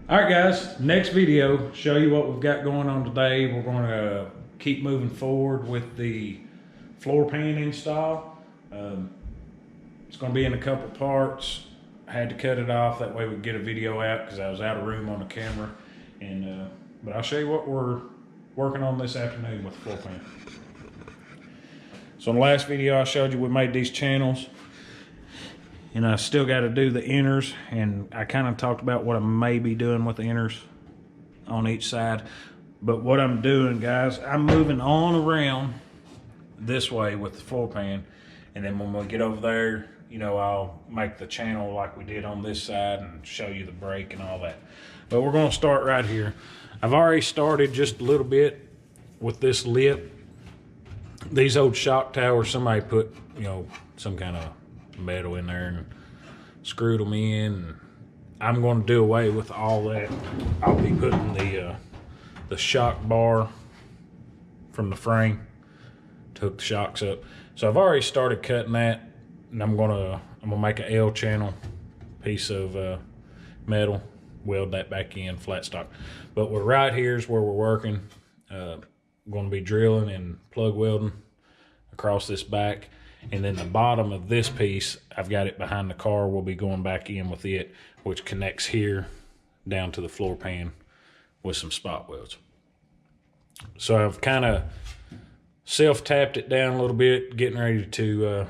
All right, guys, next video, show you what we've got going on today. We're going to keep moving forward with the floor pan install. It's going to be in a couple parts. I had to cut it off, that way we could get a video out because I was out of room on the camera. But I'll show you what we're working on this afternoon with the floor pan. So in the last video I showed you we made these channels. And I still got to do the inners, and I kind of talked about what I may be doing with the inners on each side. But what I'm doing, guys, I'm moving on around this way with the floor pan, and then when we get over there, you know, I'll make the channel like we did on this side and show you the brake and all that. But we're going to start right here. I've already started just a little bit with this lip. These old shock towers, somebody put, you know, some kind of metal in there and screwed them in, and I'm going to do away with all that. I'll be putting the shock bar from the frame to hook the shocks up. So I've already started cutting that, and I'm gonna make an L channel piece of metal, weld that back in flat stock. But we're right here's where we're working. Going to be drilling and plug welding across this back. And then the bottom of this piece, I've got it behind the car. We'll be going back in with it, which connects here down to the floor pan with some spot welds. So I've kind of self-tapped it down a little bit, getting ready to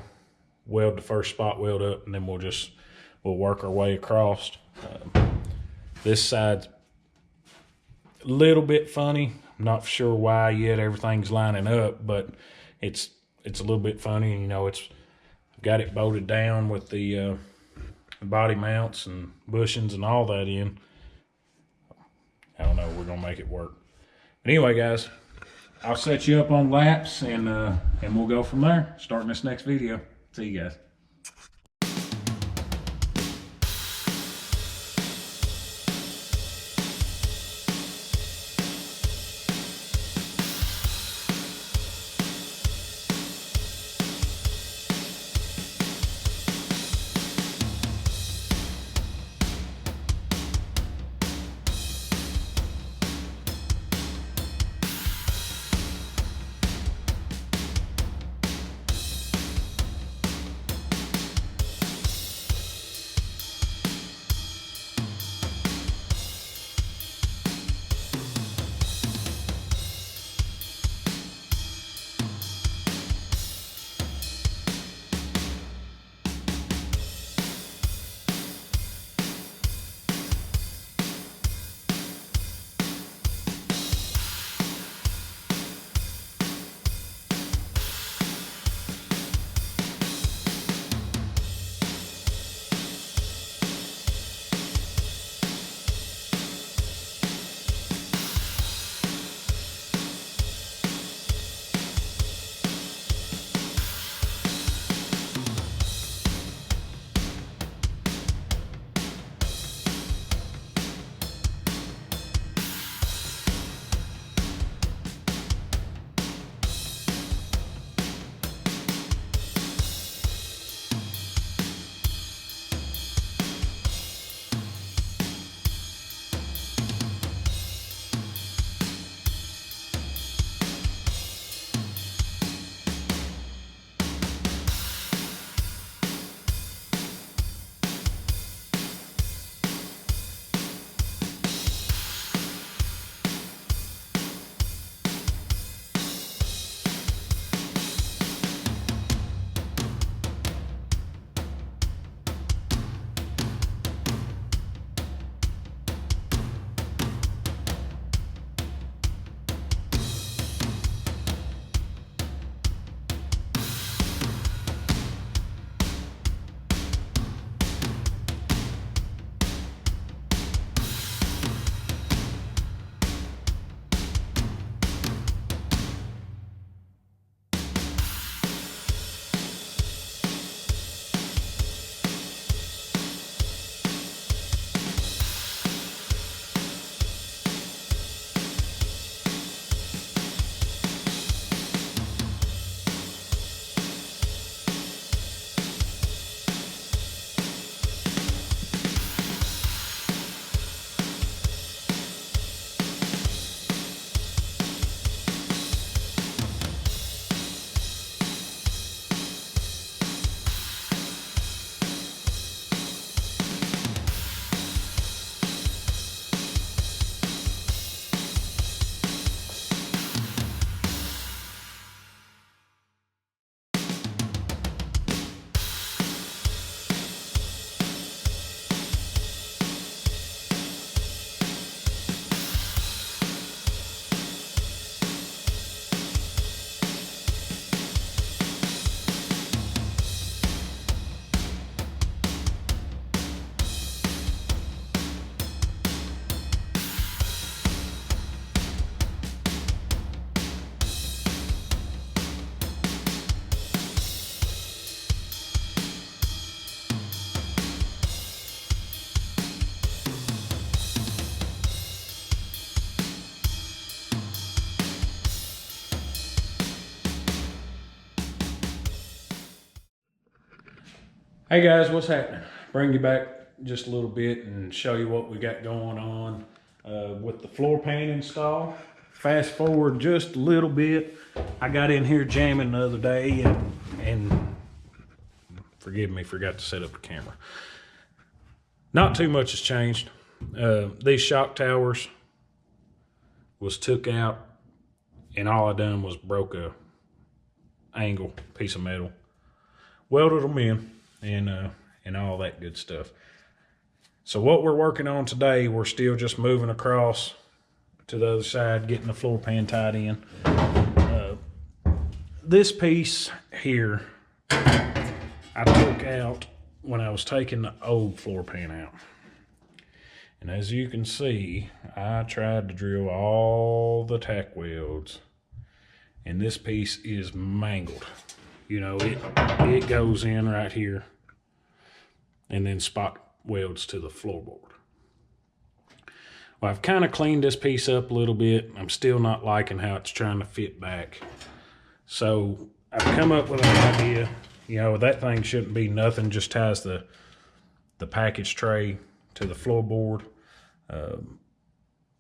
weld the first spot weld up, and then we'll work our way across. This side's a little bit funny. I'm not sure why yet. Everything's lining up, but it's a little bit funny. You know, I've got it bolted down with the body mounts and bushings and all that in. I don't know, we're gonna make it work. But anyway, guys, I'll set you up on laps, and we'll go from there, starting this next video. See you guys. Hey guys, what's happening? Bring you back just a little bit and show you what we got going on with the floor pan install. Fast forward just a little bit. I got in here jamming the other day and forgive me, forgot to set up the camera. Not too much has changed. These shock towers was took out and all I done was broke a angle piece of metal, welded them in, and all that good stuff. So what we're working on today, we're still just moving across to the other side, getting the floor pan tied in. This piece here, I took out when I was taking the old floor pan out. And as you can see, I tried to drill all the tack welds, and this piece is mangled. You know, it goes in right here and then spot welds to the floorboard. Well, I've kind of cleaned this piece up a little bit. I'm still not liking how it's trying to fit back. So I've come up with an idea. You know, that thing shouldn't be nothing, just ties the package tray to the floorboard,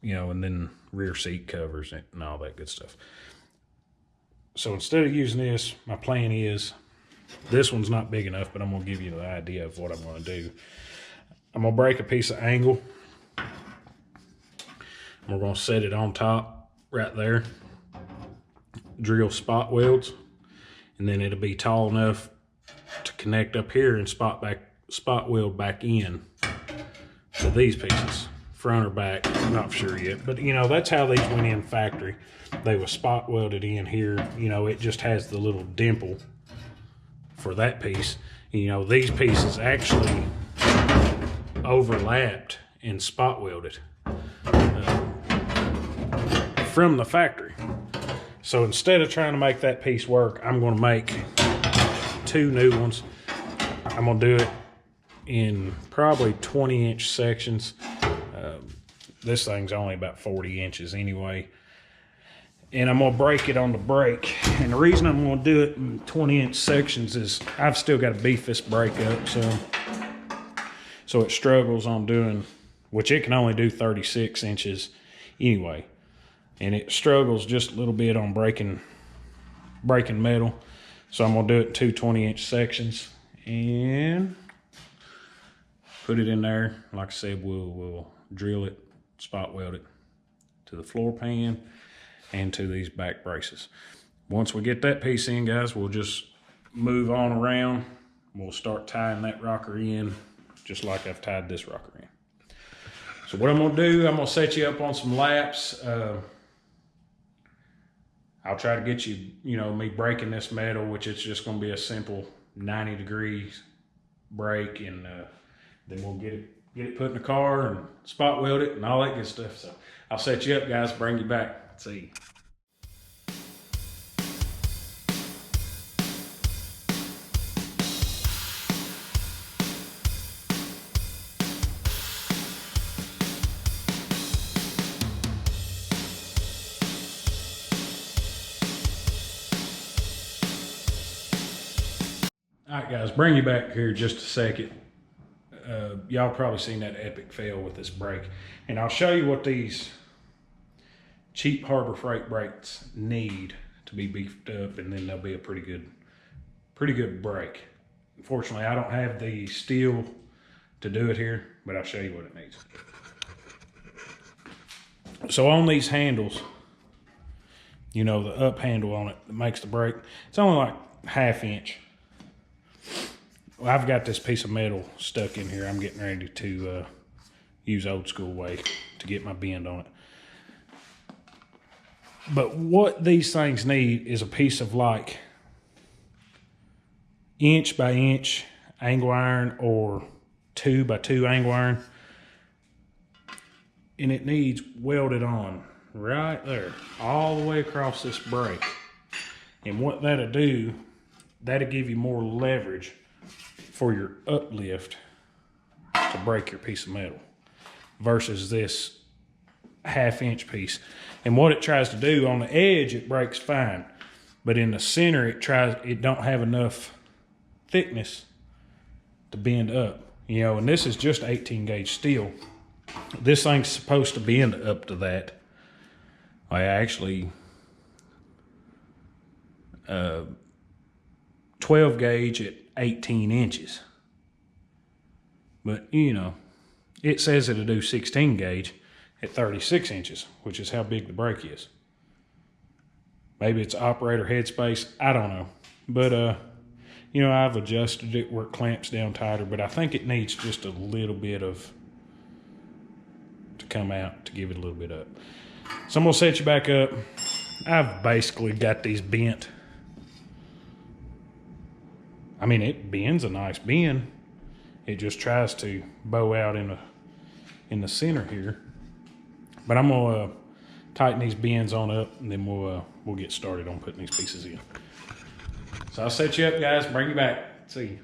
you know, and then rear seat covers and all that good stuff. So instead of using this, my plan is, this one's not big enough, but I'm gonna give you the idea of what I'm gonna do. I'm gonna break a piece of angle. We're gonna set it on top right there, drill spot welds, and then it'll be tall enough to connect up here and spot weld back in to these pieces, front or back, I'm not sure yet. But you know, that's how these went in factory. They were spot welded in here. You know, it just has the little dimple for that piece. You know, these pieces actually overlapped and spot welded from the factory. So instead of trying to make that piece work, I'm going to make 2 new ones. I'm going to do it in probably 20-inch sections. This thing's only about 40 inches anyway. And I'm going to break it on the brake. And the reason I'm going to do it in 20-inch sections is I've still got to beef this brake up some. So it struggles on doing, which it can only do 36 inches anyway. And it struggles just a little bit on breaking metal. So I'm going to do it in 2 20-inch sections and put it in there. Like I said, we'll drill it, spot weld it to the floor pan and to these back braces. Once we get that piece in, guys, we'll just move on around. We'll start tying that rocker in just like I've tied this rocker in. So what I'm gonna do, I'm gonna set you up on some laps. I'll try to get you, me breaking this metal, which it's just gonna be a simple 90 degrees break, and then we'll get it put in the car and spot weld it and all that good stuff. So I'll set you up, guys, bring you back. See you. All right, guys, bring you back here just a second. Y'all probably seen that epic fail with this brake, and I'll show you what these cheap Harbor Freight brakes need to be beefed up, and then they'll be a pretty good brake. Unfortunately, I don't have the steel to do it here, but I'll show you what it needs. So on these handles, the up handle on it that makes the brake, it's only like 1/2 inch. Well, I've got this piece of metal stuck in here. I'm getting ready to use old school way to get my bend on it. But what these things need is a piece of like 1" by 1" angle iron or 2 by 2 angle iron. And it needs welded on right there, all the way across this brake. And what that'll do, that'll give you more leverage for your uplift to break your piece of metal versus this 1/2 inch piece. And what it tries to do, on the edge it breaks fine, but in the center it don't have enough thickness to bend up, you know, and this is just 18 gauge steel. This thing's supposed to bend up to that. I actually 12 gauge at 18 inches. But, you know, it says it'll do 16 gauge at 36 inches, which is how big the brake is. Maybe it's operator headspace, I don't know. But, you know, I've adjusted it where it clamps down tighter, but I think it needs just a little bit of, to come out to give it a little bit up. So I'm gonna set you back up. I've basically got these bent. I mean, it bends a nice bend. It just tries to bow out in the center here. But I'm gonna tighten these bends on up, and then we'll get started on putting these pieces in. So I'll set you up, guys, bring you back. See you.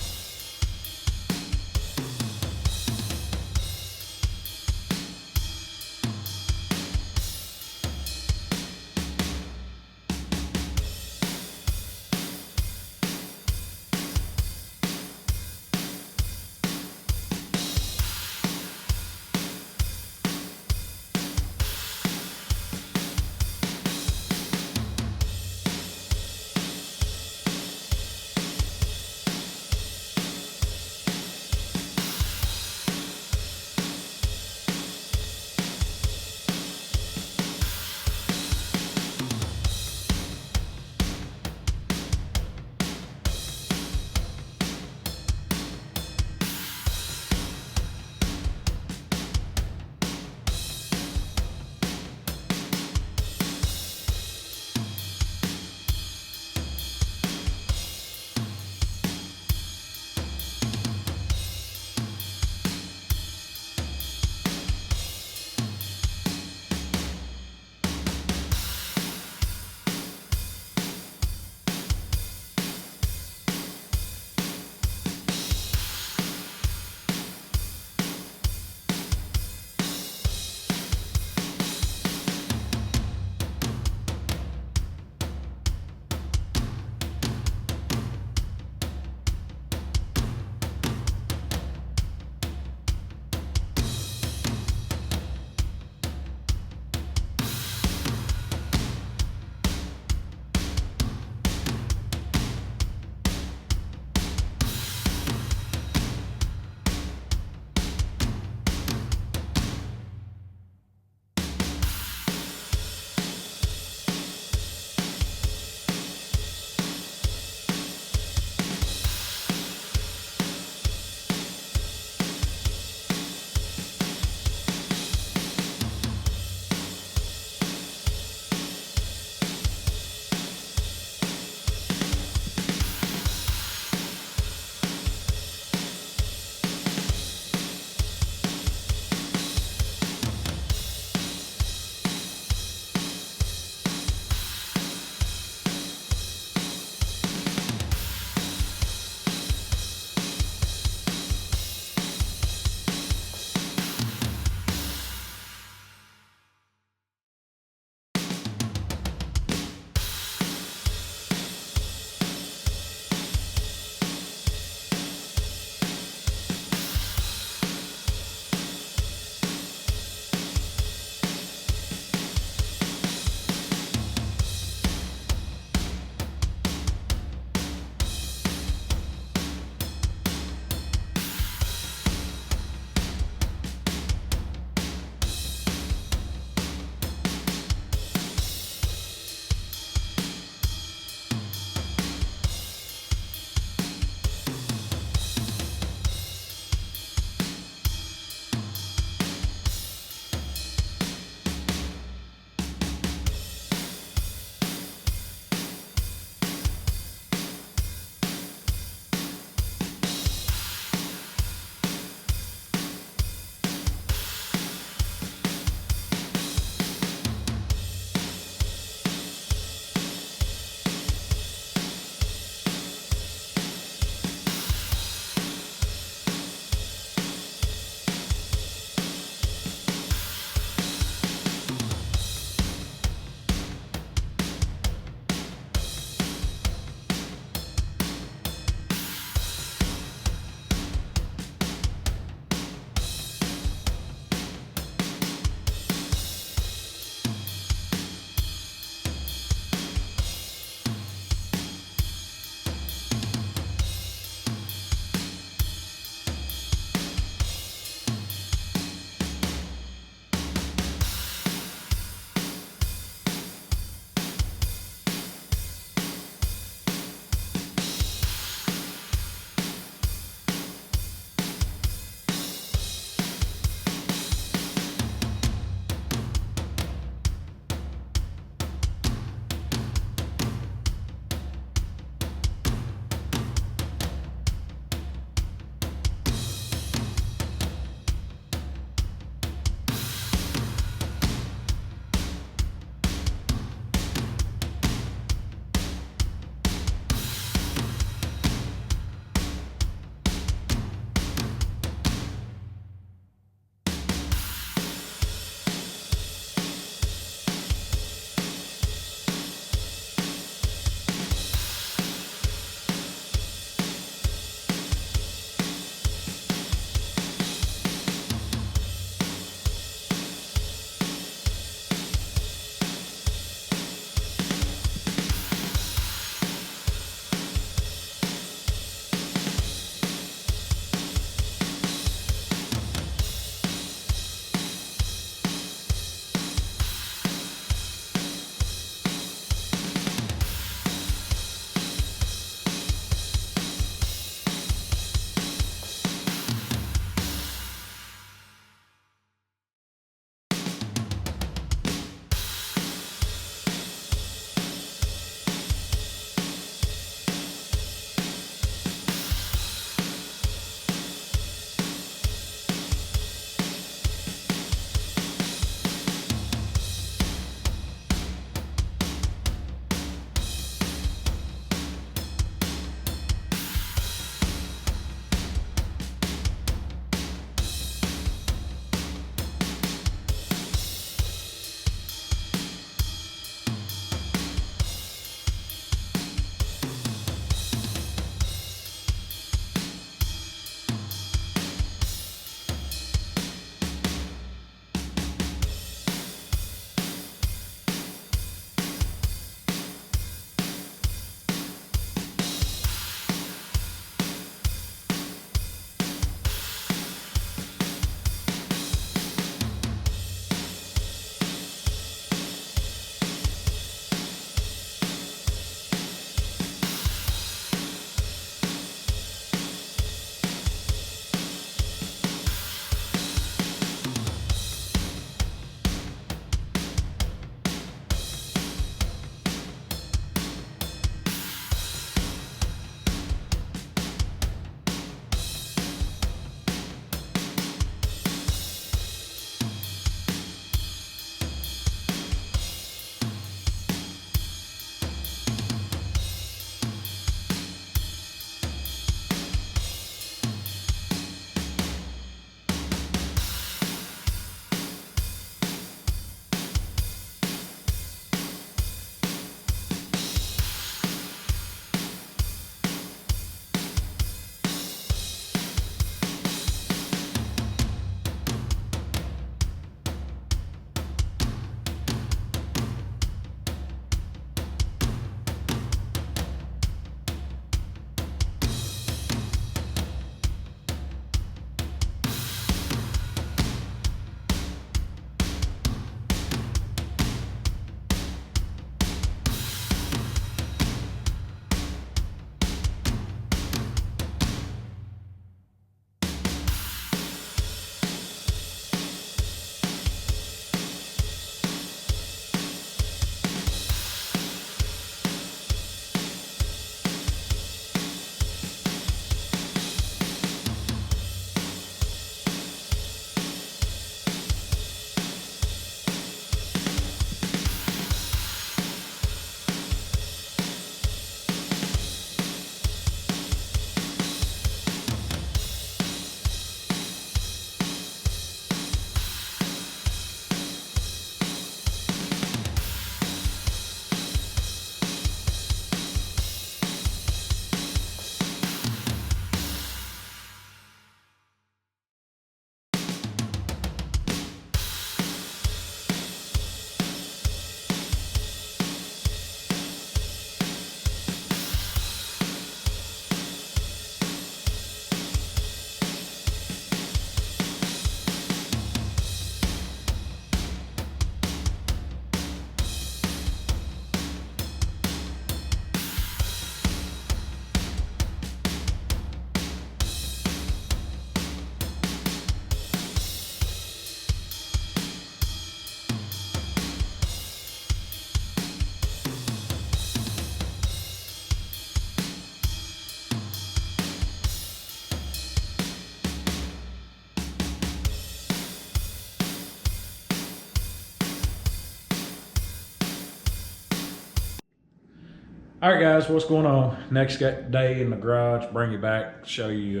All right, guys, what's going on? Next day in the garage, bring you back, show you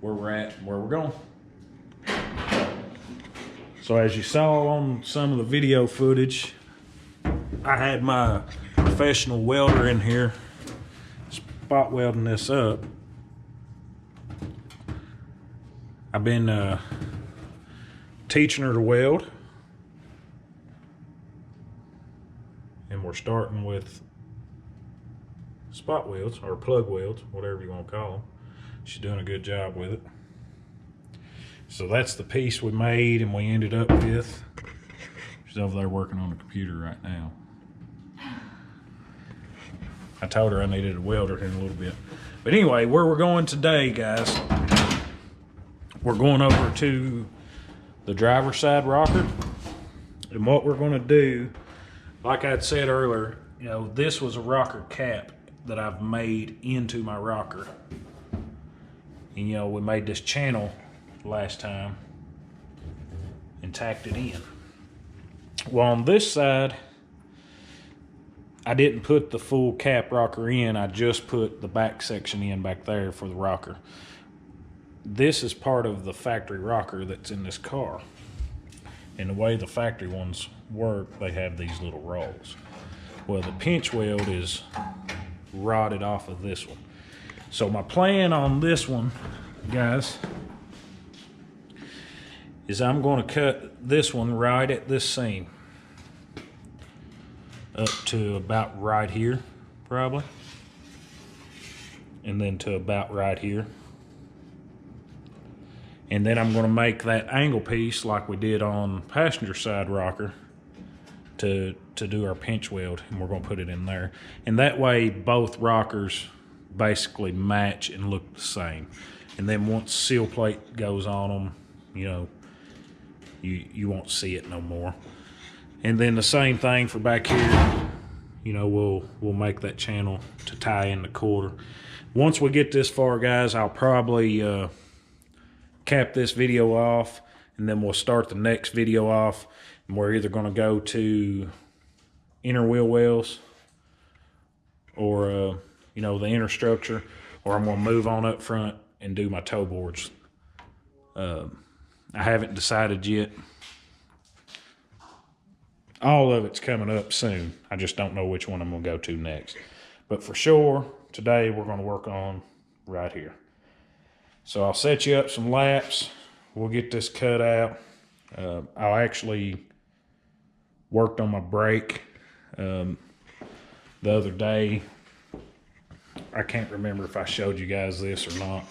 where we're at and where we're going. So as you saw on some of the video footage, I had my professional welder in here spot welding this up. I've been teaching her to weld, and we're starting with spot welds or plug welds, whatever you want to call them. She's doing a good job with it. So that's the piece we made and we ended up with. She's over there working on the computer right now. I told her I needed a welder here in a little bit. But anyway, where we're going today, guys, we're going over to the driver's side rocker. And what we're going to do, like I'd said earlier, you know, this was a rocker cap that I've made into my rocker. And you know, we made this channel last time and tacked it in. Well, on this side, I didn't put the full cap rocker in. I just put the back section in back there for the rocker. This is part of the factory rocker that's in this car. And the way the factory ones work, they have these little rolls. Well, the pinch weld is rotted off of this one. So my plan on this one, guys, is I'm going to cut this one right at this seam up to about right here, probably, and then to about right here. And then I'm going to make that angle piece like we did on passenger side rocker to do our pinch weld, and we're going to put it in there. And that way both rockers basically match and look the same. And then once seal plate goes on them, you know, you won't see it no more. And then the same thing for back here. You know, we'll make that channel to tie in the quarter. Once we get this far, guys, I'll probably cap this video off, and then we'll start the next video off, and we're either going to go to inner wheel wells or you know, the inner structure, or I'm going to move on up front and do my toe boards. I haven't decided yet. All of it's coming up soon. I just don't know which one I'm going to go to next. But for sure, today we're going to work on right here. So I'll set you up some laps. We'll get this cut out. I'll actually worked on my brake the other day. I can't remember if I showed you guys this or not.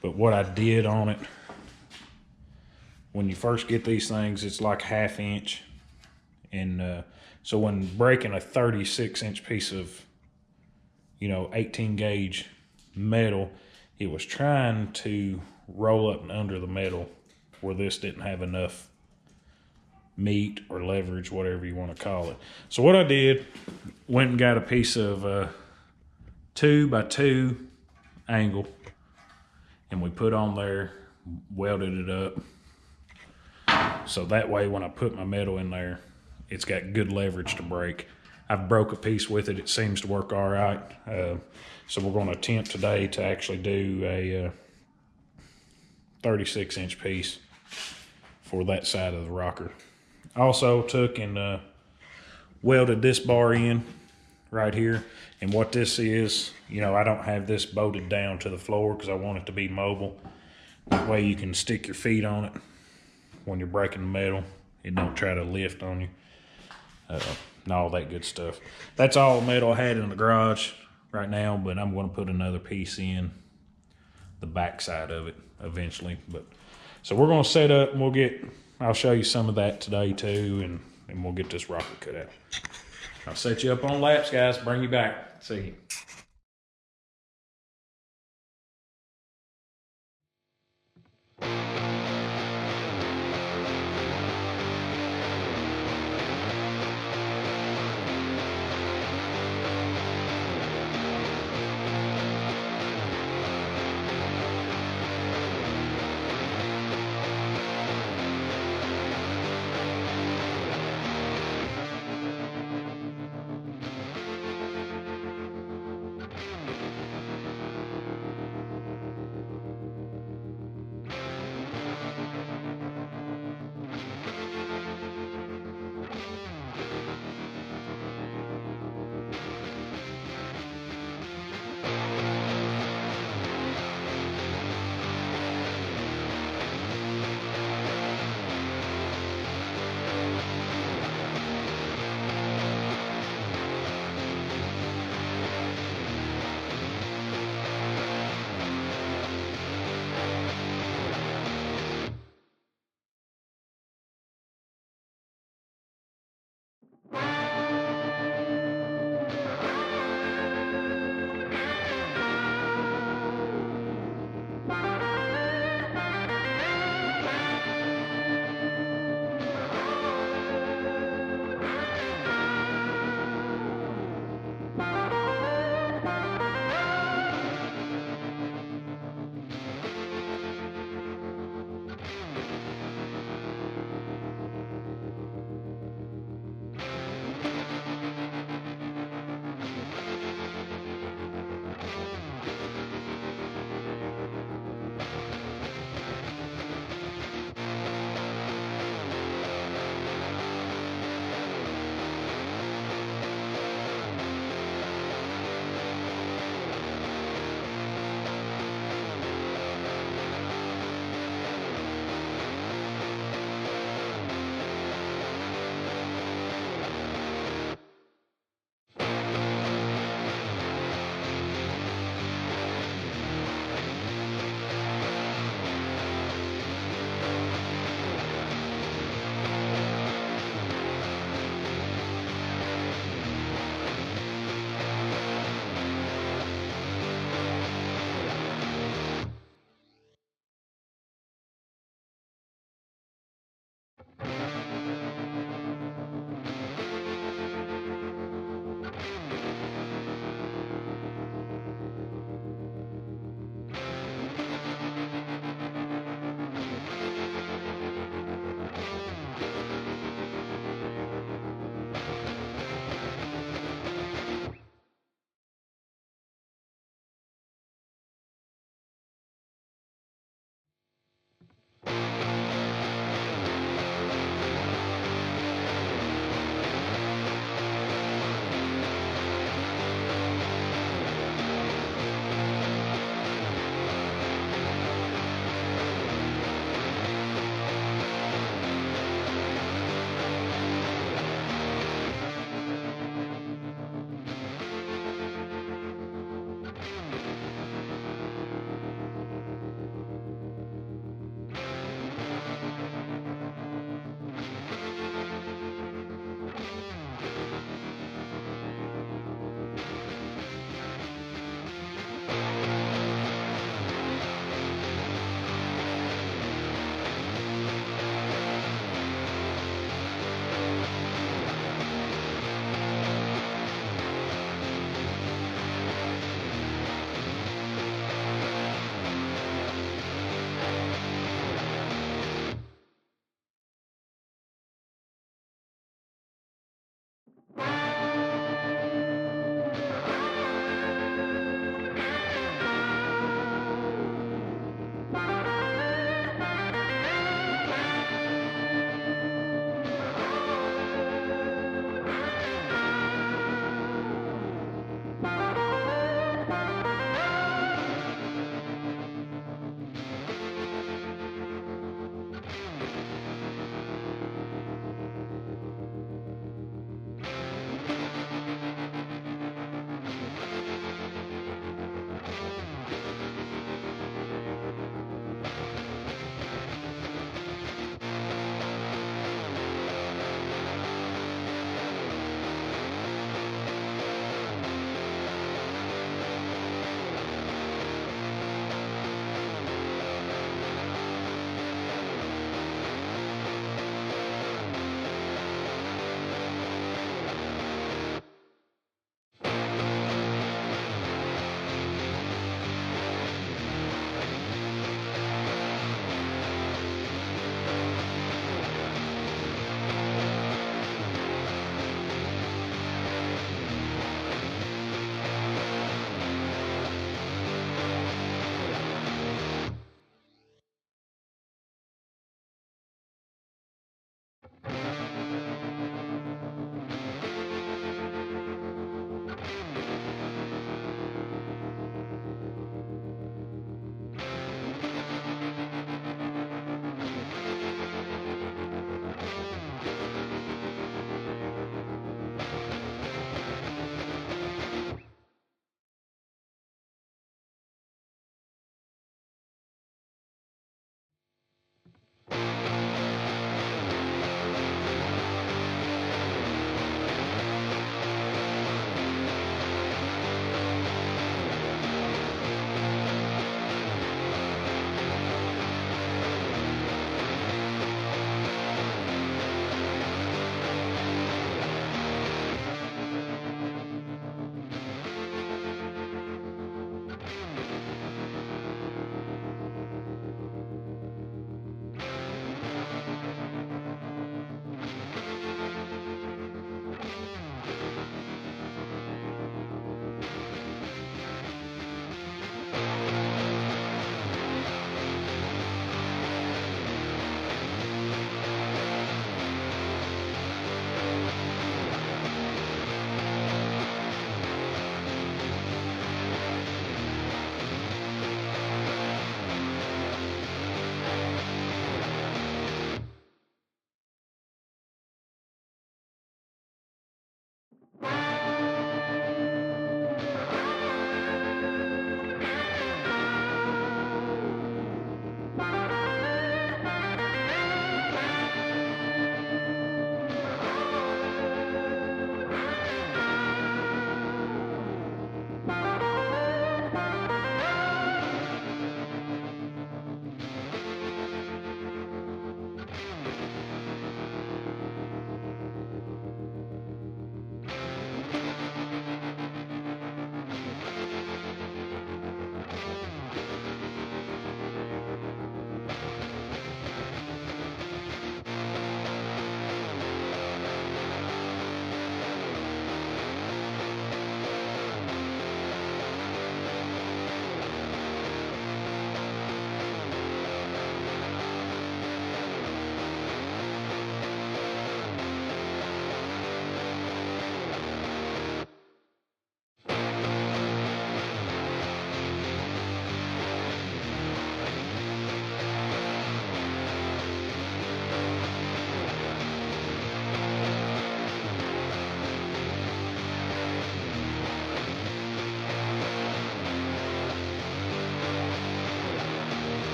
But what I did on it, when you first get these things, it's like 1/2 inch. And so when breaking a 36-inch piece of, you know, 18 gauge metal, it was trying to roll up and under the metal where this didn't have enough meat or leverage, whatever you want to call it. So what I did, went and got a piece of 2x2 angle, and we put on there, welded it up. So that way when I put my metal in there, it's got good leverage to break. I've broke a piece with it. It seems to work all right. So we're going to attempt today to actually do a 36-inch piece for that side of the rocker. Also took and welded this bar in right here. And what this is, you know, I don't have this bolted down to the floor because I want it to be mobile. That way you can stick your feet on it when you're breaking the metal. It don't try to lift on you. And all that good stuff. That's all the metal I had in the garage right now, but I'm going to put another piece in the back side of it eventually. But so we're going to set up, and I'll show you some of that today too, and we'll get this rocker cut out. I'll set you up on laps, guys, bring you back. See you.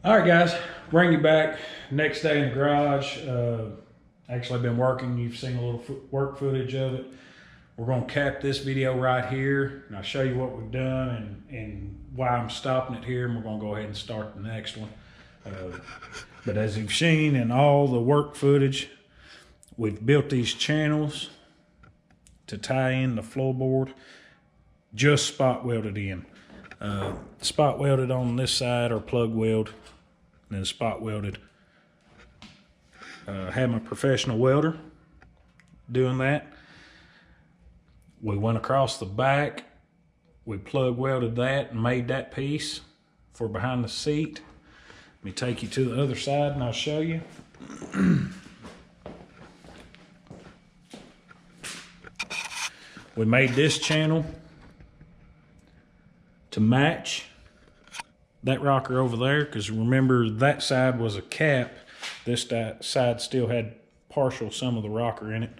All right, guys, bring you back next day in the garage. Actually been working. You've seen a little work footage of it. We're going to cap this video right here, and I'll show you what we've done and why I'm stopping it here, and we're going to go ahead and start the next one. But as you've seen in all the work footage, we've built these channels to tie in the floorboard, just spot welded in. Spot welded on this side, or plug weld, and then spot welded. Had my professional welder doing that. We went across the back, we plug welded that and made that piece for behind the seat. Let me take you to the other side and I'll show you. We made this channel to match that rocker over there, because remember that side was a cap. This side still had partial some of the rocker in it.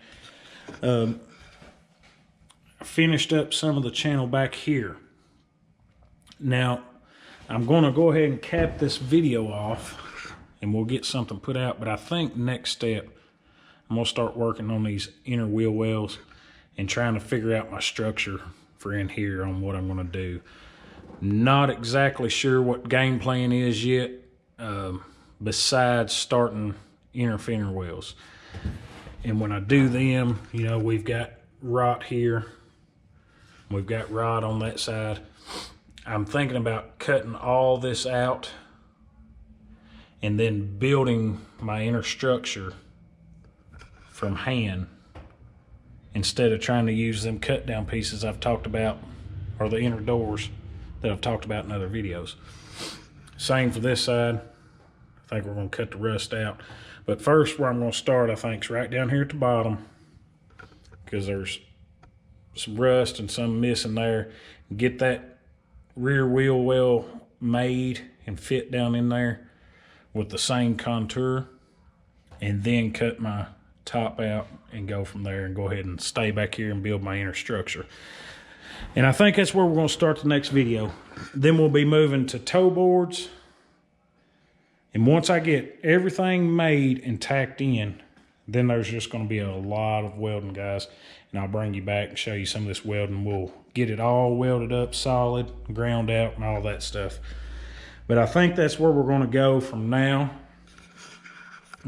I finished up some of the channel back here. Now, I'm going to go ahead and cap this video off and we'll get something put out, but I think next step, I'm going to start working on these inner wheel wells and trying to figure out my structure for in here on what I'm going to do. Not exactly sure what game plan is yet, besides starting inner fender wells. And when I do them, you know, we've got rot here. We've got rod on that side. I'm thinking about cutting all this out and then building my inner structure from hand instead of trying to use them cut down pieces I've talked about, or the inner doors that I've talked about in other videos. Same for this side. I think we're going to cut the rust out. But first, where I'm going to start, I think, is right down here at the bottom, because there's some rust and some missing there. Get that rear wheel well made and fit down in there with the same contour, and then cut my top out and go from there and go ahead and stay back here and build my inner structure. And I think that's where we're going to start the next video. Then we'll be moving to toe boards. And once I get everything made and tacked in, then there's just going to be a lot of welding, guys. And I'll bring you back and show you some of this welding. We'll get it all welded up solid, ground out, and all that stuff. But I think that's where we're going to go from now.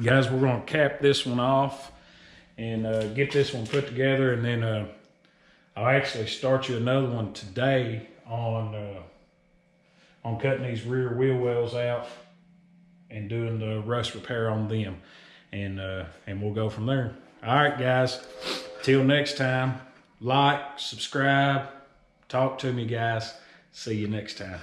Guys, we're going to cap this one off and get this one put together. And then I'll actually start you another one today on cutting these rear wheel wells out and doing the rust repair on them, and we'll go from there. All right, guys, till next time, like, subscribe, talk to me, guys. See you next time.